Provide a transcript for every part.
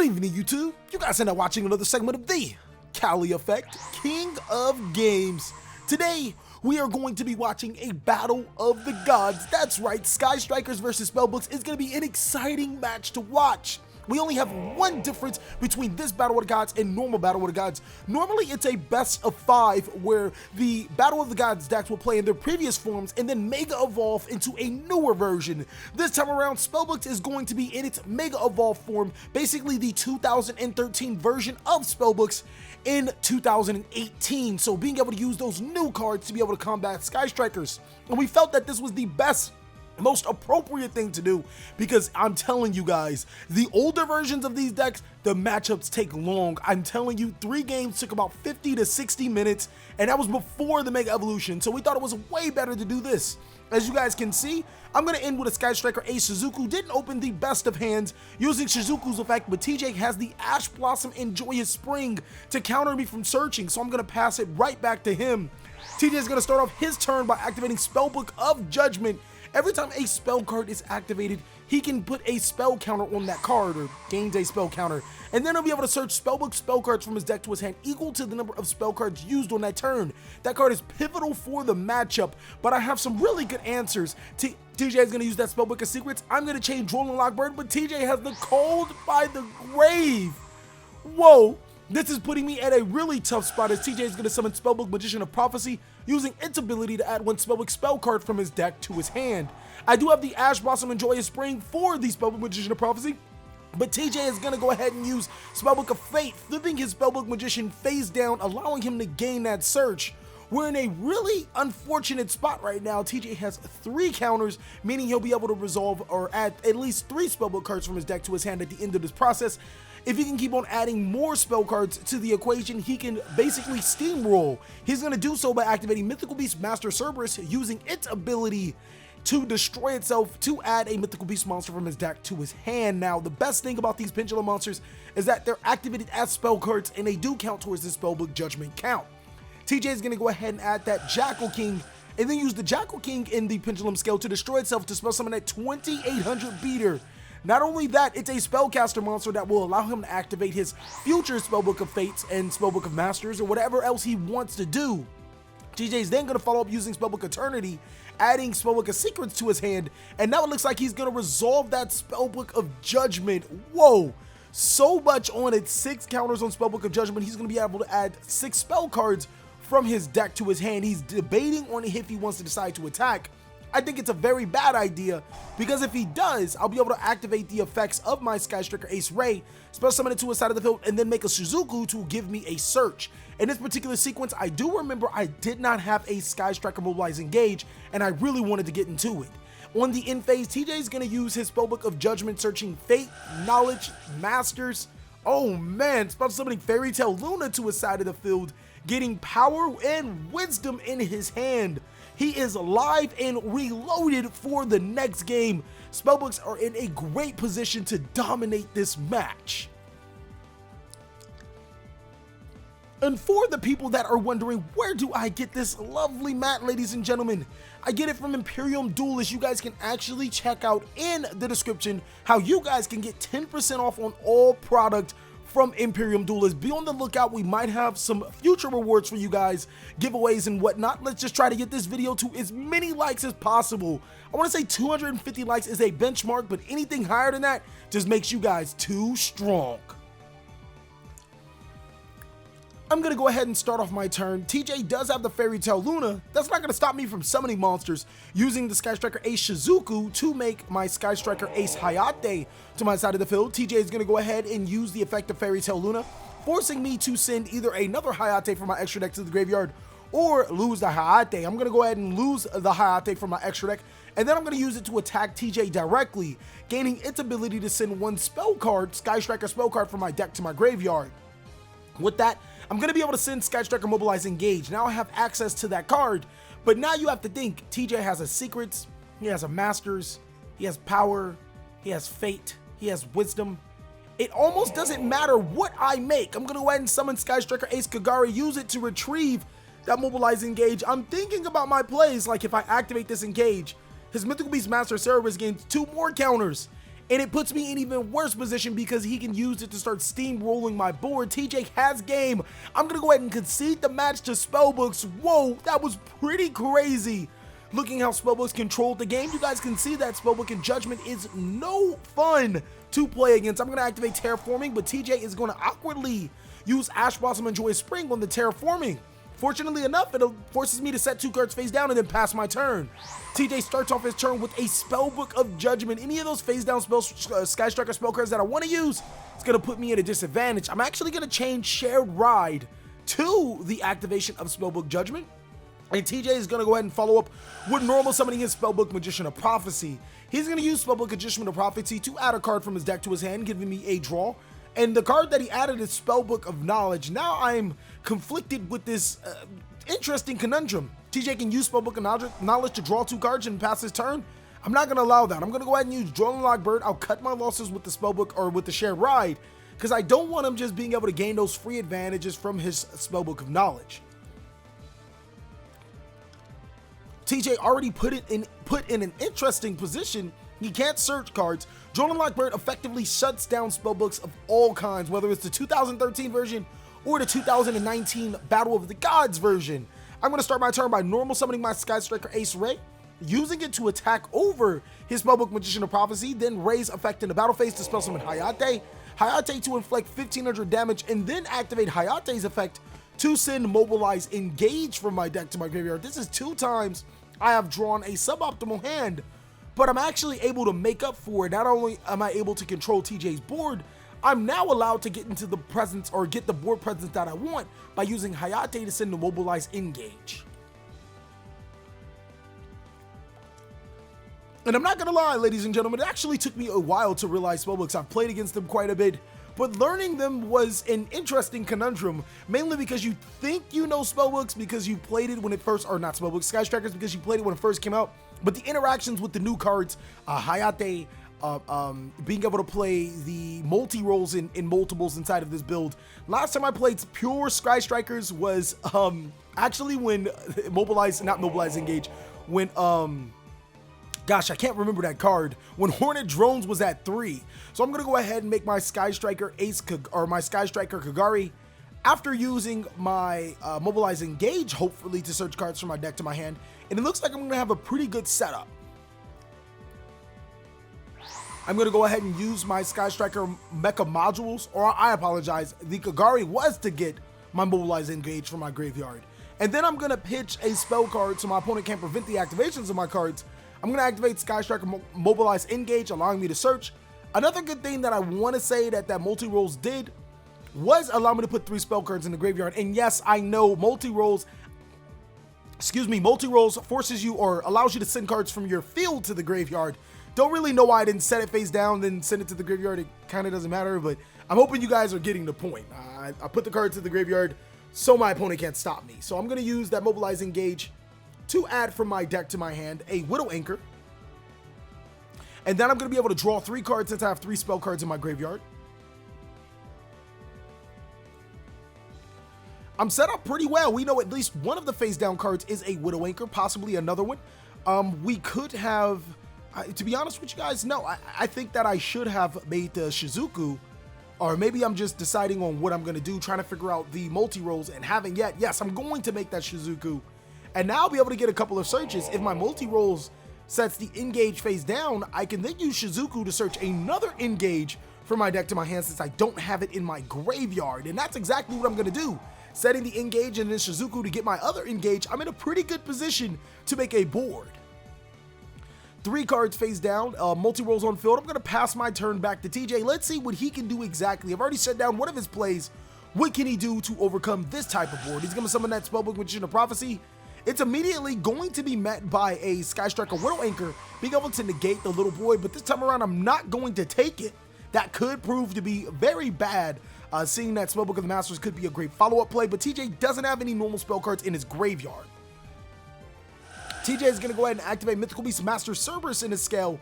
evening, YouTube. You guys are now watching another segment of the TheCaliEffect, King of Games. Today, we are going to be watching a battle of the gods. That's right, Sky Strikers versus Spellbooks is going to be an exciting match to watch. We only have one difference between this Battle of the Gods and normal Battle of the Gods. Normally, it's a best of 5 where the Battle of the Gods decks will play in their previous forms and then Mega Evolve into a newer version. This time around, Spellbook is going to be in its Mega Evolve form, basically the 2013 version of Spellbooks in 2018. So being able to use those new cards to be able to combat Sky Strikers. And we felt that this was the most appropriate thing to do, because I'm telling you guys, the older versions of these decks, the matchups take long. I'm telling you, 3 games took about 50 to 60 minutes, and that was before the Mega Evolution, so we thought it was way better to do this. As you guys can see, I'm going to end with a Sky Striker Ace Shizuku. Didn't open the best of hands using Shizuku's effect, but TJ has the Ash Blossom and Joyous Spring to counter me from searching, so I'm going to pass it right back to him. TJ is going to start off his turn by activating Spellbook of Judgment. Every time a spell card is activated, he can put a spell counter on that card, or gains a spell counter, and then he'll be able to search Spellbook spell cards from his deck to his hand equal to the number of spell cards used on that turn. That card is pivotal for the matchup, but I have some really good answers. TJ is going to use that Spellbook of Secrets. I'm going to chain Droll and Lockbird, but TJ has the Cold by the Grave. Whoa. This is putting me at a really tough spot, as TJ is going to summon Spellbook Magician of Prophecy, using its ability to add one Spellbook spell card from his deck to his hand. I do have the Ash Blossom and Joyous Spring for the Spellbook Magician of Prophecy, but TJ is going to go ahead and use Spellbook of Fate, flipping his Spellbook Magician face down, allowing him to gain that search. We're in a really unfortunate spot right now. TJ has 3 counters, meaning he'll be able to resolve or add at least 3 Spellbook cards from his deck to his hand at the end of this process. If he can keep on adding more spell cards to the equation, he can basically steamroll. He's going to do so by activating Mythical Beast Master Cerberus, using its ability to destroy itself to add a Mythical Beast monster from his deck to his hand. Now, the best thing about these Pendulum monsters is that they're activated as spell cards, and they do count towards the Spellbook Judgment count. TJ is going to go ahead and add that Jackal King, and then use the Jackal King in the Pendulum scale to destroy itself to spell summon that 2800 beater. Not only that, it's a spellcaster monster that will allow him to activate his future Spellbook of Fates and Spellbook of Masters, or whatever else he wants to do. TJ is then going to follow up using Spellbook Eternity, adding Spellbook of Secrets to his hand, and now it looks like he's going to resolve that Spellbook of Judgment. Whoa! So much on it. 6 counters on Spellbook of Judgment. He's going to be able to add 6 spell cards from his deck to his hand. He's debating on if he wants to decide to attack. I think it's a very bad idea, because if he does, I'll be able to activate the effects of my Sky Striker Ace Ray, spell summon it to a side of the field, and then make a Shizuku to give me a search. In this particular sequence, I do remember I did not have a Sky Striker Mobilize Engage, and I really wanted to get into it. On the end phase, TJ is going to use his Spellbook of Judgment, searching Fate, Knowledge, Masters. Oh man, spell summoning Fairy Tale Luna to his side of the field, getting Power and Wisdom in his hand. He is live and reloaded for the next game. Spellbooks are in a great position to dominate this match. And for the people that are wondering, where do I get this lovely mat, ladies and gentlemen? I get it from Imperium Duelist. You guys can actually check out in the description how you guys can get 10% off on all product from Imperium Duelist. Be on the lookout. We might have some future rewards for you guys, giveaways and whatnot. Let's just try to get this video to as many likes as possible. I want to say 250 likes is a benchmark, but anything higher than that just makes you guys too strong. I'm going to go ahead and start off my turn. TJ does have the Fairy Tale Luna. That's not going to stop me from summoning monsters, using the Sky Striker Ace Shizuku to make my Sky Striker Ace Hayate to my side of the field. TJ is going to go ahead and use the effect of Fairy Tale Luna, forcing me to send either another Hayate from my extra deck to the graveyard, or lose the Hayate. I'm going to go ahead and lose the Hayate from my extra deck, and then I'm going to use it to attack TJ directly, gaining its ability to send one spell card, Sky Striker spell card, from my deck to my graveyard. With that, I'm going to be able to send Sky Striker Mobilize Engage. Now I have access to that card, but now you have to think, TJ has a Secrets, he has a Masters, he has Power, he has Fate, he has Wisdom. It almost doesn't matter what I make. I'm going to go ahead and summon Sky Striker Ace Kagari, use it to retrieve that Mobilize Engage. I'm thinking about my plays, like if I activate this Engage, his Mythical Beast Master Cerberus gains 2 more counters, And it puts me in even worse position because he can use it to start steamrolling my board. TJ has game. I'm going to go ahead and concede the match to Spellbooks. Whoa, that was pretty crazy. Looking how Spellbooks controlled the game, you guys can see that Spellbook and Judgment is no fun to play against. I'm going to activate Terraforming, but TJ is going to awkwardly use Ash Blossom and Joyous Spring on the Terraforming. Fortunately enough, it forces me to set 2 cards face down and then pass my turn. TJ starts off his turn with a Spellbook of Judgment. Any of those face down Sky Striker spell cards that I want to use, it's going to put me at a disadvantage. I'm actually going to change Shared Ride to the activation of Spellbook Judgment. And TJ is going to go ahead and follow up with normal summoning his Spellbook Magician of Prophecy. He's going to use Spellbook Magician of Prophecy to add a card from his deck to his hand, giving me a draw. And the card that he added is Spellbook of Knowledge. Now I'm conflicted with this interesting conundrum. TJ can use Spellbook of Knowledge to draw 2 cards and pass his turn. I'm not going to allow that. I'm going to go ahead and use Duel and Bird. I'll cut my losses with the Spellbook or with the Shared Ride because I don't want him just being able to gain those free advantages from his Spellbook of Knowledge. TJ already put in an interesting position. He can't search cards. Duel and Bird effectively shuts down spellbooks of all kinds, whether it's the 2013 version or the 2019 Battle of the Gods version. I'm going to start my turn by normal summoning my Sky Striker Ace Ray, using it to attack over his Spellbook Magician of Prophecy, then raise effect in the battle phase to spell summon Hayate. Hayate to inflict 1500 damage, and then activate Hayate's effect to send Mobilize Engage from my deck to my graveyard. This is 2 times I have drawn a suboptimal hand, but I'm actually able to make up for it. Not only am I able to control TJ's board, I'm now allowed to get into the presence or get the board presence that I want by using Hayate to send the Mobilize Engage. And I'm not gonna lie, ladies and gentlemen, it actually took me a while to realize spellbooks. I've played against them quite a bit, but learning them was an interesting conundrum, mainly because you think you know spellbooks because you played it when it first, or not spellbooks, Sky Strikers, because you played it when it first came out, but the interactions with the new cards, Hayate, being able to play the multi-rolls in multiples inside of this build. Last time I played pure Sky Strikers was actually when Engage, when gosh, I can't remember that card, when Hornet Drones was at 3. So I'm gonna go ahead and make my Sky Striker my Sky Striker Kagari after using my Mobilize Engage, hopefully to search cards from my deck to my hand. And it looks like I'm gonna have a pretty good setup. I'm gonna go ahead and use my Sky Striker Mecha Modules, or I apologize, the Kagari was to get my Mobilize Engage from my graveyard. And then I'm gonna pitch a spell card so my opponent can't prevent the activations of my cards. I'm gonna activate Sky Striker Mobilize Engage, allowing me to search. Another good thing that I wanna say that multi-rolls did was allow me to put 3 spell cards in the graveyard. And yes, I know multi-rolls forces you or allows you to send cards from your field to the graveyard. Don't really know why I didn't set it face down, then send it to the graveyard. It kind of doesn't matter, but I'm hoping you guys are getting the point. I put the cards to the graveyard so my opponent can't stop me. So I'm going to use that Mobilize Engage to add from my deck to my hand a Widow Anchor. And then I'm going to be able to draw 3 cards since I have 3 spell cards in my graveyard. I'm set up pretty well. We know at least one of the face down cards is a Widow Anchor, possibly another one. We could have... to be honest with you guys, no, I think that I should have made the Shizuku, or maybe I'm just deciding on what I'm going to do, trying to figure out the multi-rolls and haven't yet. Yes, I'm going to make that Shizuku, and now I'll be able to get a couple of searches. If my multi-rolls sets the Engage face down, I can then use Shizuku to search another Engage from my deck to my hand since I don't have it in my graveyard, and that's exactly what I'm going to do. Setting the Engage and then Shizuku to get my other Engage, I'm in a pretty good position to make a board. 3 cards face down, multi-rolls on field. I'm going to pass my turn back to TJ. Let's see what he can do exactly. I've already set down one of his plays. What can he do to overcome this type of board? He's going to summon that Spellbook Magician of Prophecy. It's immediately going to be met by a Sky Striker Widow Anchor, being able to negate the little boy, but this time around, I'm not going to take it. That could prove to be very bad, seeing that Spellbook of the Masters could be a great follow-up play, but TJ doesn't have any normal spell cards in his graveyard. TJ is going to go ahead and activate Mythical Beast Master Cerberus in his scale,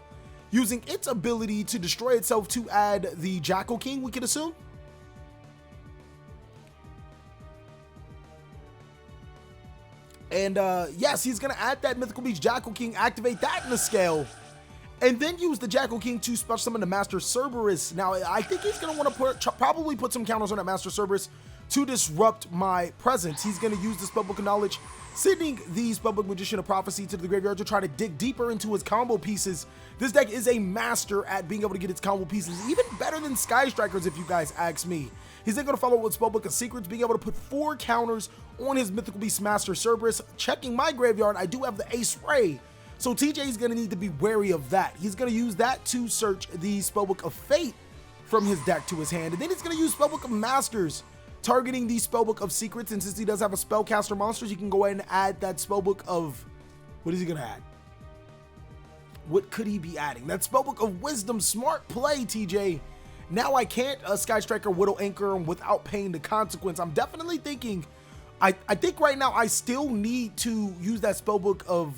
using its ability to destroy itself to add the Jackal King, we can assume. And yes, he's going to add that Mythical Beast Jackal King, activate that in the scale. and then use the Jackal King to special summon the Master Cerberus. Now, I think he's going to want to probably put some counters on that Master Cerberus to disrupt my presence. He's going to use the Spellbook of Knowledge, sending the Spellbook Magician of Prophecy to the graveyard to try to dig deeper into his combo pieces. This deck is a master at being able to get its combo pieces, even better than Sky Strikers if you guys ask me. He's then going to follow with Spellbook of Secrets, being able to put 4 counters on his Mythical Beast Master Cerberus. Checking my graveyard, I do have the Ace Ray, so TJ is going to need to be wary of that. He's going to use that to search the Spellbook of Fate from his deck to his hand, and then he's going to use Spellbook of Masters, targeting the Spellbook of Secrets, and since he does have a Spellcaster Monsters, he can go ahead and add that Spellbook of... What is he going to add? What could he be adding? That Spellbook of Wisdom. Smart play, TJ. Now I can't Sky Striker Widow Anchor him without paying the consequence. I'm definitely thinking... I think right now I still need to use that Spellbook of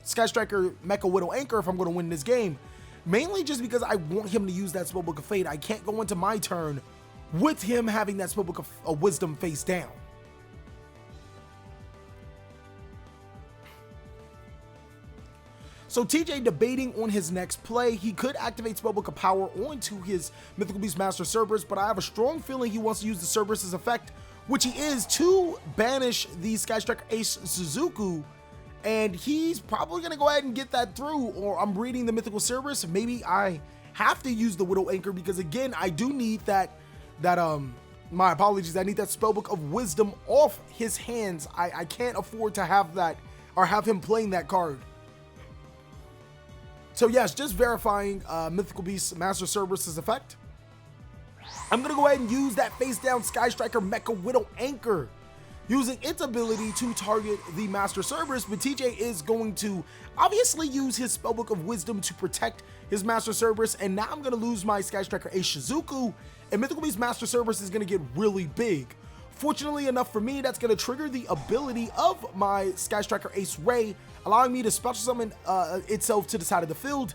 Sky Striker Mecha Widow Anchor if I'm going to win this game. Mainly just because I want him to use that Spellbook of Fate. I can't go into my turn with him having that Spellbook of Wisdom face down. So TJ debating on his next play. He could activate Spellbook of Power onto his Mythical Beast Master Cerberus, but I have a strong feeling he wants to use the Cerberus's effect, which he is, to banish the Sky Striker Ace Suzuku, and he's probably going to go ahead and get that through. Or I'm reading the Mythical Cerberus, maybe I have to use the Widow Anchor, because again, I do need my apologies, I need that Spellbook of Wisdom off his hands. I can't afford to have that, or have him playing that card. So yes, just verifying Mythical Beast Master Cerberus's effect. I'm going to go ahead and use that face down Sky Striker Mecha Widow Anchor, using its ability to target the Master Cerberus, but TJ is going to obviously use his Spellbook of Wisdom to protect his Master Cerberus, and now I'm going to lose my Sky Striker Ace Shizuku, and Mythical Beast Master Cerberus is going to get really big. Fortunately enough for me, that's going to trigger the ability of my Sky Striker Ace Ray, allowing me to special summon itself to the side of the field,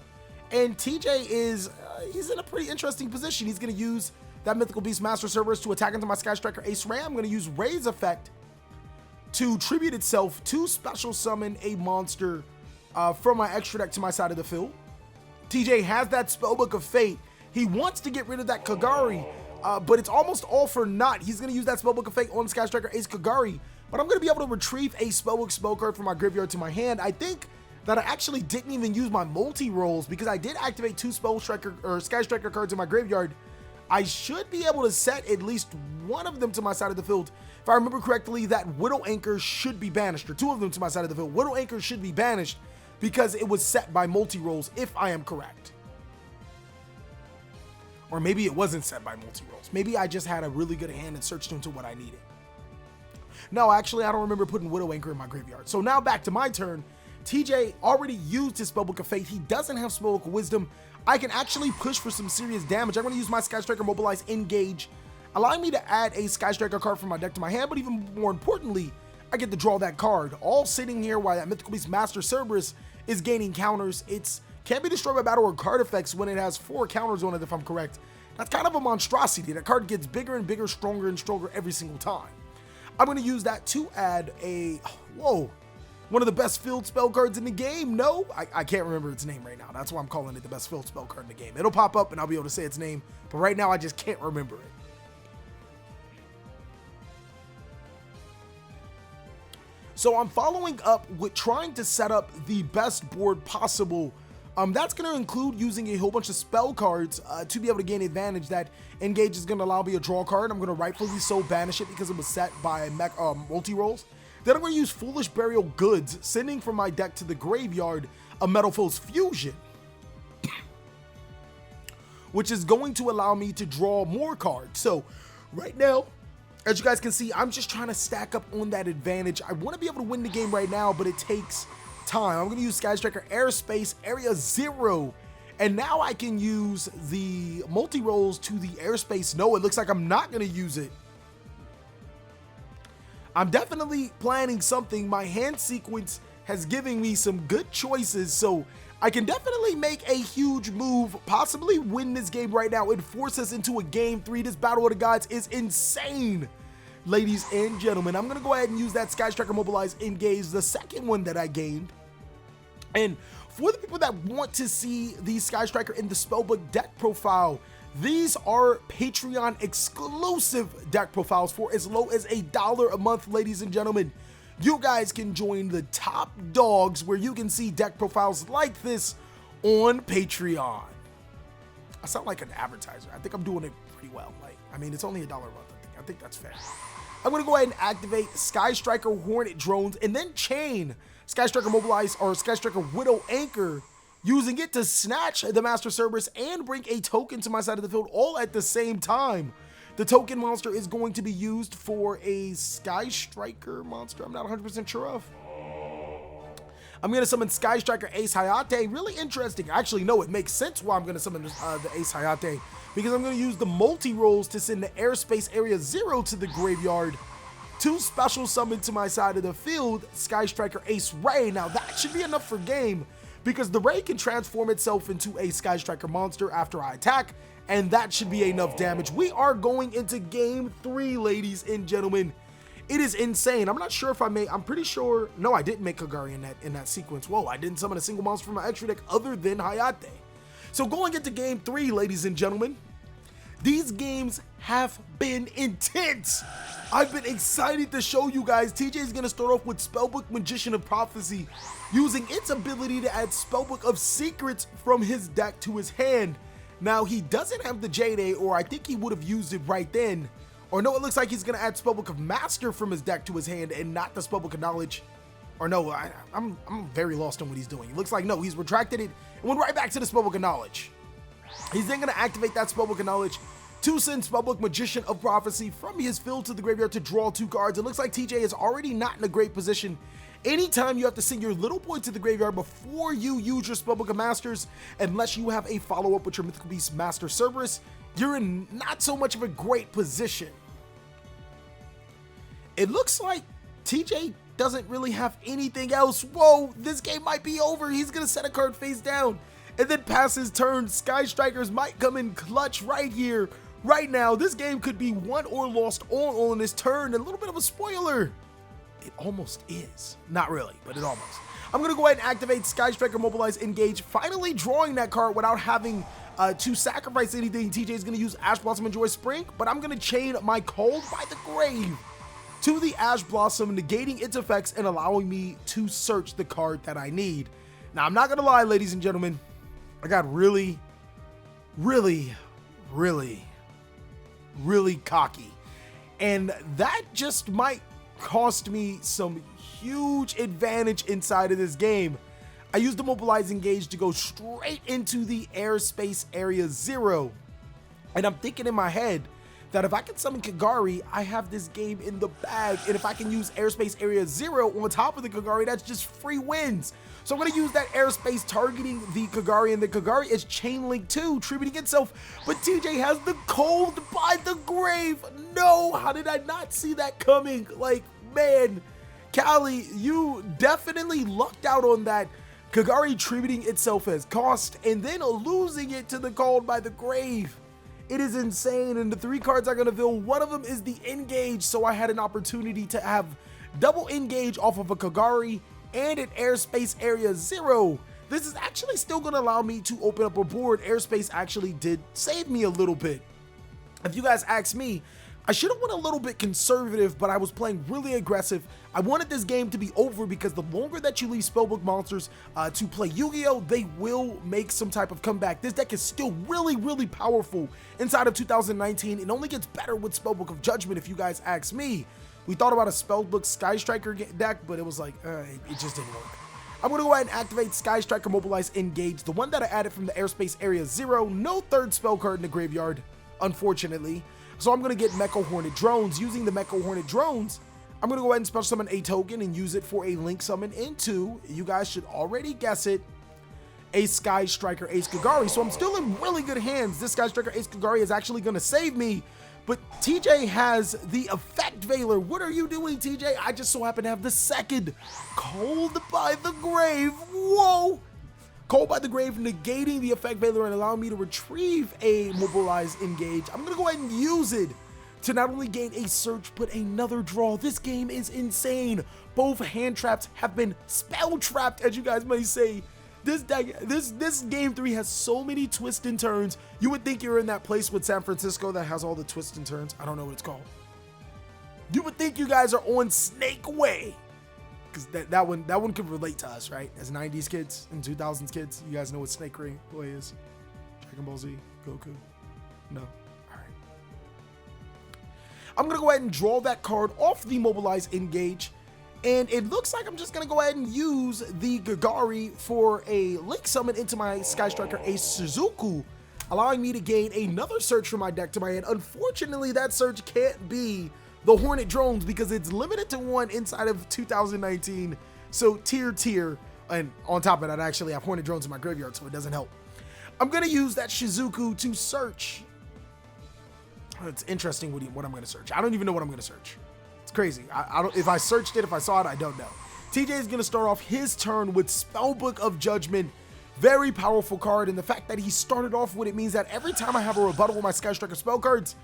and TJ is, he's in a pretty interesting position. He's going to use that Mythical Beast Master Cerberus to attack into my Sky Striker Ace Ray. I'm going to use Ray's effect to tribute itself to special summon a monster from my extra deck to my side of the field. TJ has that Spellbook of Fate. He wants to get rid of that Kagari, but it's almost all for naught. He's going to use that Spellbook of Fate on Sky Striker Ace Kagari, but I'm going to be able to retrieve a Spellbook spell card from my graveyard to my hand. I think that I actually didn't even use my multi-rolls, because I did activate 2 Spell Striker or Sky Striker cards in my graveyard. I should be able to set at least one of them to my side of the field. If I remember correctly, that Widow Anchor should be banished, or 2 of them to my side of the field. Widow Anchor should be banished because it was set by multi-rolls, if I am correct. Or maybe it wasn't set by multi-rolls. Maybe I just had a really good hand and searched into what I needed. No, actually, I don't remember putting Widow Anchor in my graveyard. So now back to my turn. TJ already used his Spellbook of Fate. He doesn't have Spellbook of Wisdom. I can actually push for some serious damage. I'm going to use my Sky Striker Mobilize Engage, allowing me to add a Sky Striker card from my deck to my hand, but even more importantly, I get to draw that card, all sitting here while that Mythical Beast Master Cerberus is gaining counters. It's can't be destroyed by battle or card effects when it has 4 counters on it, if I'm correct. That's kind of a monstrosity. That card gets bigger and bigger, stronger and stronger every single time. I'm going to use that to add a, one of the best field spell cards in the game. No, I can't remember its name right now. That's why I'm calling it the best field spell card in the game. It'll pop up and I'll be able to say its name, but right now I just can't remember it. So I'm following up with trying to set up the best board possible. That's going to include using a whole bunch of spell cards to be able to gain advantage. That Engage is going to allow me a draw card. I'm going to rightfully so banish it because it was set by multi-rolls. Then I'm going to use Foolish Burial Goods, sending from my deck to the graveyard a Metal Foes Fusion, which is going to allow me to draw more cards. So right now, as you guys can see, I'm just trying to stack up on that advantage. I want to be able to win the game right now, but it takes time. I'm going to use Sky Striker Airspace Area 0, and now I can use the multi-rolls to the Airspace. No, it looks like I'm not going to use it. I'm definitely planning something. My hand sequence has given me some good choices, so I can definitely make a huge move, possibly win this game right now and force us into a game 3. This Battle of the Gods is insane, ladies and gentlemen. I'm going to go ahead and use that Sky Striker Mobilize Engage, the second one that I gained, and For the people that want to see the Sky Striker in the Spellbook deck profile, these are Patreon exclusive deck profiles for as low as $1 a month, ladies and gentlemen. You guys can join the top dogs where you can see deck profiles like this on Patreon. I sound like an advertiser. I think I'm doing it pretty well. I mean, it's only $1 a month. I think that's fair. I'm going to go ahead and activate Sky Striker Hornet drones and then chain Sky Striker Mobilize or Sky Striker Widow Anchor, using it to snatch the Master Cerberus and bring a token to my side of the field all at the same time. The token monster is going to be used for a Sky Striker monster I'm not 100% sure of. I'm going to summon Sky Striker Ace Hayate. Really interesting. Actually, no, it makes sense why I'm going to summon the Ace Hayate, because I'm going to use the multi-rolls to send the Airspace Area 0 to the graveyard to special summon to my side of the field Sky Striker Ace Ray. Now, that should be enough for game, because the Ray can transform itself into a Sky Striker monster after I attack, and that should be enough damage. We are going into game 3, ladies and gentlemen. It is insane. I'm not sure if I'm pretty sure, no, I didn't make Kagari in that sequence. Whoa, I didn't summon a single monster from my extra deck other than Hayate. So going into game 3, ladies and gentlemen, these games have been intense. I've been excited to show you guys. TJ is going to start off with Spellbook Magician of Prophecy, using its ability to add Spellbook of Secrets from his deck to his hand. Now, he doesn't have the Jade, or I think he would have used it right then. Or no, it looks like he's going to add Spellbook of Master from his deck to his hand and not the Spellbook of Knowledge. Or no, I'm very lost on what he's doing. It looks like, no, he's retracted it and went right back to the Spellbook of Knowledge. He's then going to activate that Spellbook of Knowledge to send Spellbook Magician of Prophecy from his field to the graveyard to draw 2 cards. It looks like TJ is already not in a great position. Anytime you have to send your little boy to the graveyard before you use your Spellbook of Masters, unless you have a follow-up with your Mythical Beast Master Cerberus, you're in not so much of a great position. It looks like TJ doesn't really have anything else. Whoa, this game might be over. He's going to set a card face down and then pass his turn. Sky Strikers might come in clutch right here, right now. This game could be won or lost all on his turn. A little bit of a spoiler. It almost is. Not really, but it almost. I'm going to go ahead and activate Sky Striker Mobilize Engage, finally drawing that card without having to sacrifice anything. TJ is going to use Ash Blossom Enjoy Spring, but I'm going to chain my Called by the Grave to the Ash Blossom, negating its effects and allowing me to search the card that I need. Now, I'm not going to lie, ladies and gentlemen. I got really cocky. And that just might cost me some huge advantage inside of this game. I used the Mobilize Engage to go straight into the Airspace Area 0. And I'm thinking in my head that if I can summon Kagari, I have this game in the bag. And if I can use Airspace Area 0 on top of the Kagari, that's just free wins. So I'm going to use that airspace targeting the Kagari, and the Kagari is chain link too, tributing itself. But TJ has the Called by the Grave. No, how did I not see that coming? Like, man, Cali, you definitely lucked out on that. Kagari tributing itself as cost and then losing it to the Called by the Grave. It is insane, and the 3 cards I'm going to fill, one of them is the Engage, so I had an opportunity to have double Engage off of a Kagari and an Airspace Area 0. This is actually still going to allow me to open up a board. Airspace actually did save me a little bit. If you guys ask me, I should have went a little bit conservative, but I was playing really aggressive. I wanted this game to be over because the longer that you leave Spellbook monsters to play Yu-Gi-Oh, they will make some type of comeback. This deck is still really powerful inside of 2019. It only gets better with Spellbook of Judgment, if you guys ask me. We thought about a Spellbook Sky Striker deck, but it was like, it just didn't work. I'm going to go ahead and activate Sky Striker Mobilize Engage, the one that I added from the Airspace Area 0. No third spell card in the graveyard, unfortunately. So I'm going to get Mecha Hornet Drones. Using the Mecha Hornet Drones, I'm going to go ahead and special summon a token and use it for a link summon into, you guys should already guess it, a Sky Striker Ace Kagari. So I'm still in really good hands. This Sky Striker Ace Kagari is actually going to save me. But TJ has the Effect Veiler. What are you doing, TJ? I just so happen to have the second Called by the Grave. Whoa! Called by the Grave, negating the Effect Veiler and allowing me to retrieve a Mobilize Engage. I'm going to go ahead and use it to not only gain a search, but another draw. This game is insane. Both hand traps have been spell trapped, as you guys may say. This deck, this game 3 has so many twists and turns. You would think you're in that place with San Francisco that has all the twists and turns. I don't know what it's called. You would think you guys are on Snake Way, because that one could relate to us, right? As 90s kids and 2000s kids, you guys know what Snake Way is. Dragon Ball Z, Goku. No. All right. I'm gonna go ahead and draw that card off the Mobilize Engage. And it looks like I'm just going to go ahead and use the Gagari for a Link Summon into my Sky Striker Ace Suzuku, allowing me to gain another search from my deck to my hand. Unfortunately, that search can't be the Hornet Drones because it's limited to 1 inside of 2019. So tier, and on top of that, I actually have Hornet Drones in my graveyard, so it doesn't help. I'm going to use that Shizuku to search. It's interesting what I'm going to search. I don't even know what I'm going to search. It's crazy. I don't. If I searched it, if I saw it, I don't know. TJ is going to start off his turn with Spellbook of Judgment. Very powerful card, and the fact that he started off with it means that every time I have a rebuttal with my Sky Striker spell cards,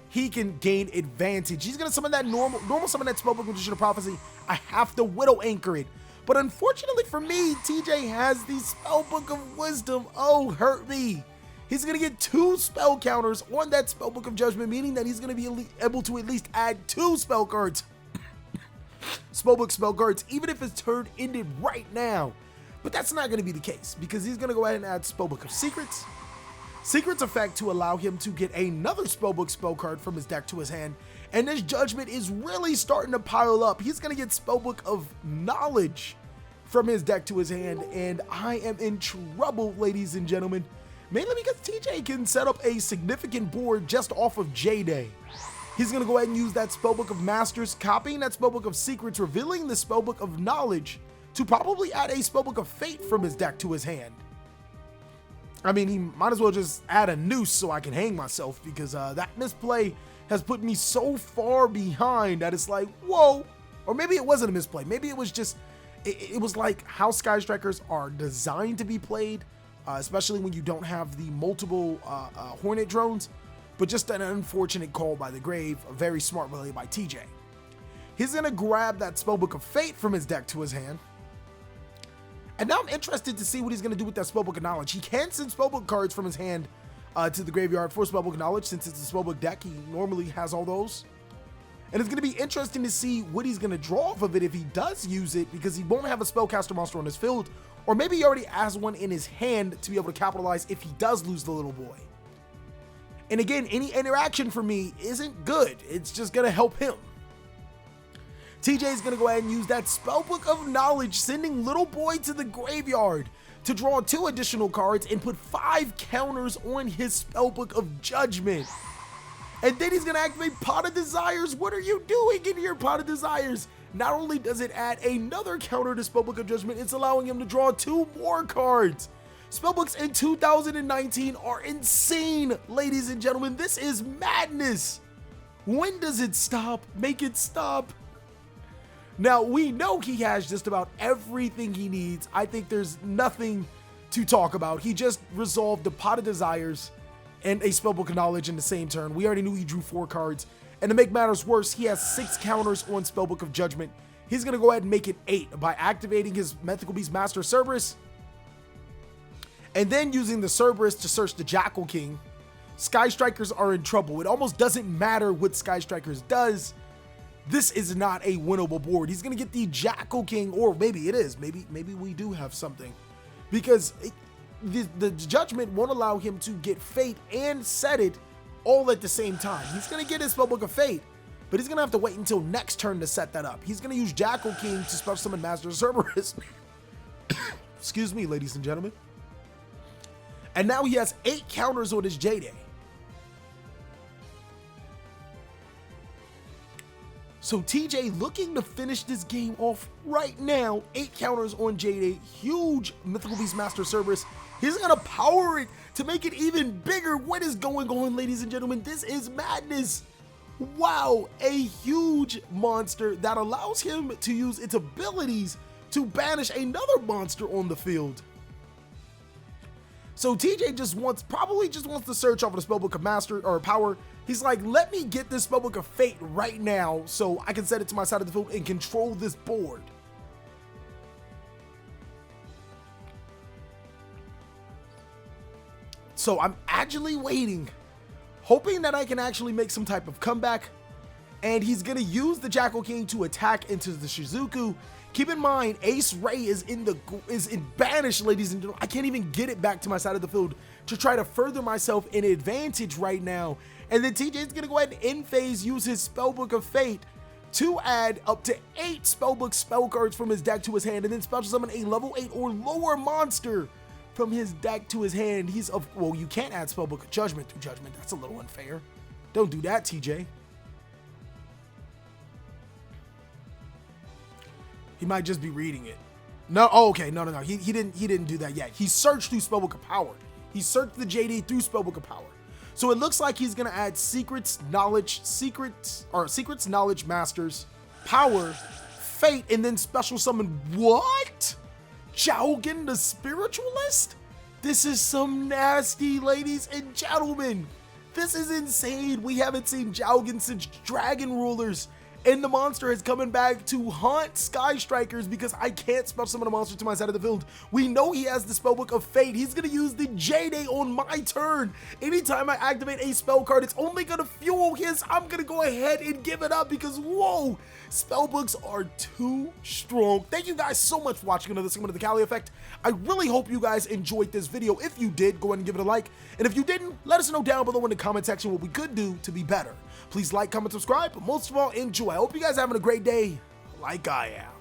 he can gain advantage. He's going to summon that normal summon that Spellbook Magician of Prophecy. I have to Widow Anchor it. But unfortunately for me, TJ has the Spellbook of Wisdom. Oh, hurt me. He's going to get 2 spell counters on that Spellbook of Judgment, meaning that he's going to be able to at least add 2 spell cards. Spellbook spell cards, even if his turn ended right now. But that's not going to be the case, because he's going to go ahead and add Spellbook of Secrets. Secrets effect to allow him to get another Spellbook spell card from his deck to his hand. And this Judgment is really starting to pile up. He's going to get Spellbook of Knowledge from his deck to his hand. And I am in trouble, ladies and gentlemen. Mainly because TJ can set up a significant board just off of J-Day. He's going to go ahead and use that Spellbook of Masters, copying that Spellbook of Secrets, revealing the Spellbook of Knowledge to probably add a Spellbook of Fate from his deck to his hand. I mean, he might as well just add a Noose so I can hang myself, because that misplay has put me so far behind that it's like, whoa. Or maybe it wasn't a misplay. Maybe it was just, it was like how Sky Strikers are designed to be played. Especially when you don't have the multiple Hornet Drones, but just an unfortunate call by the Grave, a very smart play by TJ. He's going to grab that Spellbook of Fate from his deck to his hand. And now I'm interested to see what he's going to do with that Spellbook of Knowledge. He can send Spellbook cards from his hand to the graveyard for Spellbook of Knowledge, since it's a Spellbook deck. He normally has all those. And it's going to be interesting to see what he's going to draw off of it if he does use it, because he won't have a Spellcaster monster on his field. Or maybe he already has one in his hand to be able to capitalize if he does lose the little boy. And again, any interaction for me isn't good. It's just going to help him. TJ is going to go ahead and use that Spellbook of Knowledge, sending little boy to the graveyard to draw 2 additional cards and put 5 counters on his Spellbook of Judgment. And then he's going to activate Pot of Desires. What are you doing in your Pot of Desires? Not only does it add another counter to Spellbook of Judgment, it's allowing him to draw 2 more cards. Spellbooks in 2019 are insane, ladies and gentlemen. This is madness. When does it stop? Make it stop. Now, we know he has just about everything he needs. I think there's nothing to talk about. He just resolved the Pot of Desires and a Spellbook of Knowledge in the same turn. We already knew he drew 4 cards. And to make matters worse, he has 6 counters on Spellbook of Judgment. He's going to go ahead and make it 8 by activating his Mythical Beast Master Cerberus. And then using the Cerberus to search the Jackal King. Sky Strikers are in trouble. It almost doesn't matter what Sky Strikers does. This is not a winnable board. He's going to get the Jackal King, or maybe it is. Maybe we do have something. Because the Judgment won't allow him to get Fate and set it all at the same time. He's going to get his Spellbook of Fate, but he's going to have to wait until next turn to set that up. He's going to use Jackal King to special summon Master Cerberus. Excuse me, ladies and gentlemen. And now he has 8 counters on his J-Day. So TJ looking to finish this game off right now. 8 counters on J-Day. Huge Mythical Beast Master Cerberus. He's going to power it to make it even bigger. What is going on, ladies and gentlemen? This is madness. Wow, a huge monster that allows him to use its abilities to banish another monster on the field. So TJ probably just wants to search off of the Spellbook of Master or Power. He's like, let me get this Spellbook of Fate right now so I can set it to my side of the field and control this board. So I'm actually waiting, hoping that I can actually make some type of comeback. And he's gonna use the Jackal King to attack into the Shizuku. Keep in mind, Ace Ray is in banished, ladies and gentlemen. I can't even get it back to my side of the field to try to further myself in advantage right now. And then TJ is gonna go ahead and in phase use his Spellbook of Fate to add up to 8 Spellbook spell cards from his deck to his hand, and then special summon a level 8 or lower monster from his deck to his hand. Well, you can't add Spellbook of Judgment through Judgment. That's a little unfair. Don't do that, TJ. He might just be reading it. No, oh, okay, no. He didn't do that yet. He searched through Spellbook of Power. He searched the JD through Spellbook of Power. So it looks like he's gonna add Secrets, Knowledge Masters, Power, Fate, and then special summon what? Jowgen the Spiritualist? This is some nasty, ladies and gentlemen. This is insane. We haven't seen Jowgen since Dragon Rulers. And the monster is coming back to haunt Sky Strikers because I can't special summon a monster to my side of the field. We know he has the Spellbook of Fate. He's going to use the J-Day on my turn. Anytime I activate a spell card, it's only going to fuel his. I'm going to go ahead and give it up because, whoa, Spellbooks are too strong. Thank you guys so much for watching another segment of The Cali Effect. I really hope you guys enjoyed this video. If you did, go ahead and give it a like. And if you didn't, let us know down below in the comment section what we could do to be better. Please like, comment, subscribe, but most of all, enjoy. I hope you guys are having a great day like I am.